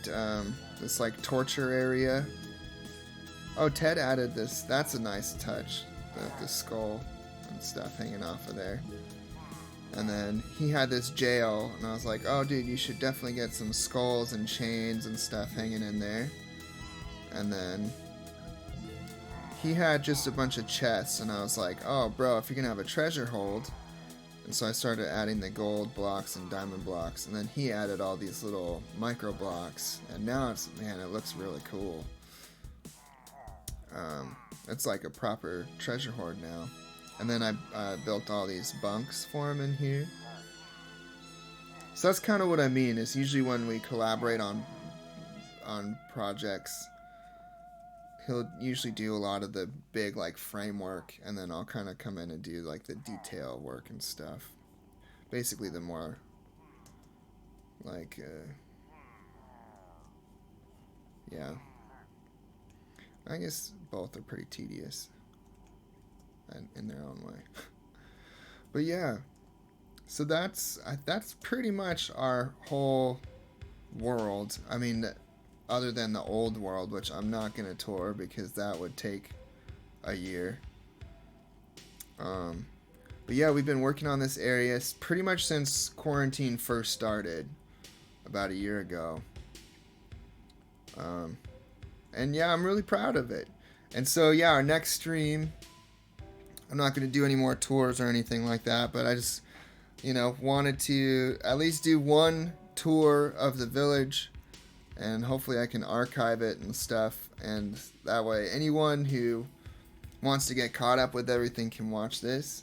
this like torture area. Oh, Ted added this. That's a nice touch. The skull and stuff hanging off of there. And then he had this jail, and I was like, oh dude, you should definitely get some skulls and chains and stuff hanging in there. And then he had just a bunch of chests, and I was like, oh bro, if you're gonna have a treasure hold. And so I started adding the gold blocks and diamond blocks, and then he added all these little micro blocks, and now it's, man, it looks really cool. It's like a proper treasure hoard now. And then I built all these bunks for him in here. So that's kind of what I mean, is usually when we collaborate on projects, he'll usually do a lot of the big like framework, and then I'll kind of come in and do like the detail work and stuff. Basically the more like yeah, I guess both are pretty tedious in their own way. But yeah, so that's pretty much our whole world. I mean, other than the old world, which I'm not going to tour because that would take a year. But yeah, we've been working on this area pretty much since quarantine first started about a year ago. And yeah, I'm really proud of it. And so yeah, our next stream, I'm not going to do any more tours or anything like that, but I just, wanted to at least do one tour of the village, and hopefully I can archive it and stuff, and that way anyone who wants to get caught up with everything can watch this.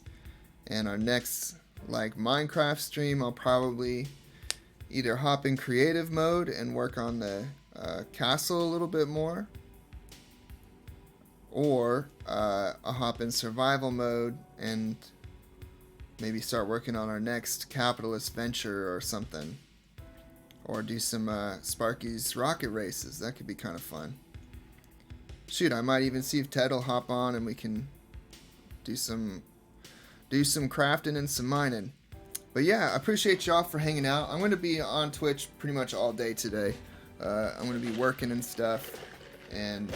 And our next Minecraft stream, I'll probably either hop in creative mode and work on the castle a little bit more, or I'll hop in survival mode and maybe start working on our next capitalist venture or something, or do some Sparky's rocket races. That could be kind of fun. Shoot, I might even see if Ted will hop on and we can do some crafting and some mining. But yeah, I appreciate y'all for hanging out. I'm going to be on Twitch pretty much all day today. I'm going to be working and stuff, and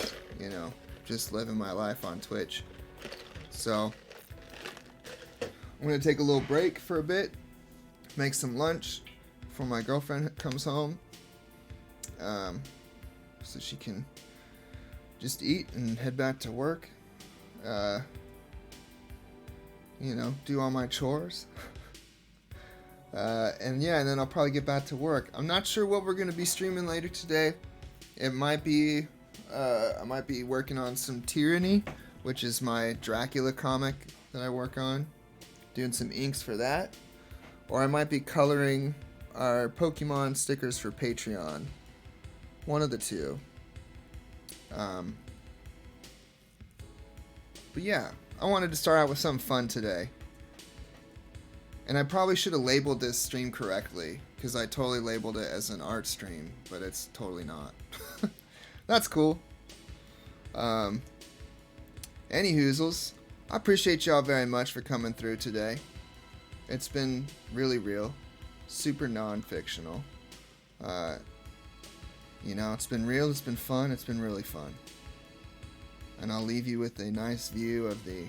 just living my life on Twitch. So I'm going to take a little break for a bit, make some lunch before my girlfriend comes home, so she can just eat and head back to work. Do all my chores. And then I'll probably get back to work. I'm not sure what we're going to be streaming later today. It might be, I might be working on some Tyranny, which is my Dracula comic that I work on. Doing some inks for that. Or I might be coloring our Pokemon stickers for Patreon. One of the two. But yeah, I wanted to start out with something fun today. And I probably should have labeled this stream correctly, because I totally labeled it as an art stream, but it's totally not. That's cool. Any hoozles, I appreciate y'all very much for coming through today. It's been really real, super non-fictional. It's been real, it's been fun, it's been really fun. And I'll leave you with a nice view of the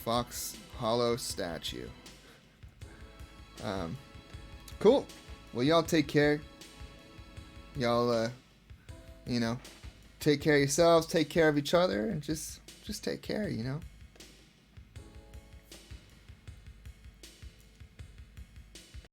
Foxhollow statue. Cool. Well, y'all take care. Y'all, take care of yourselves, take care of each other, and just take care,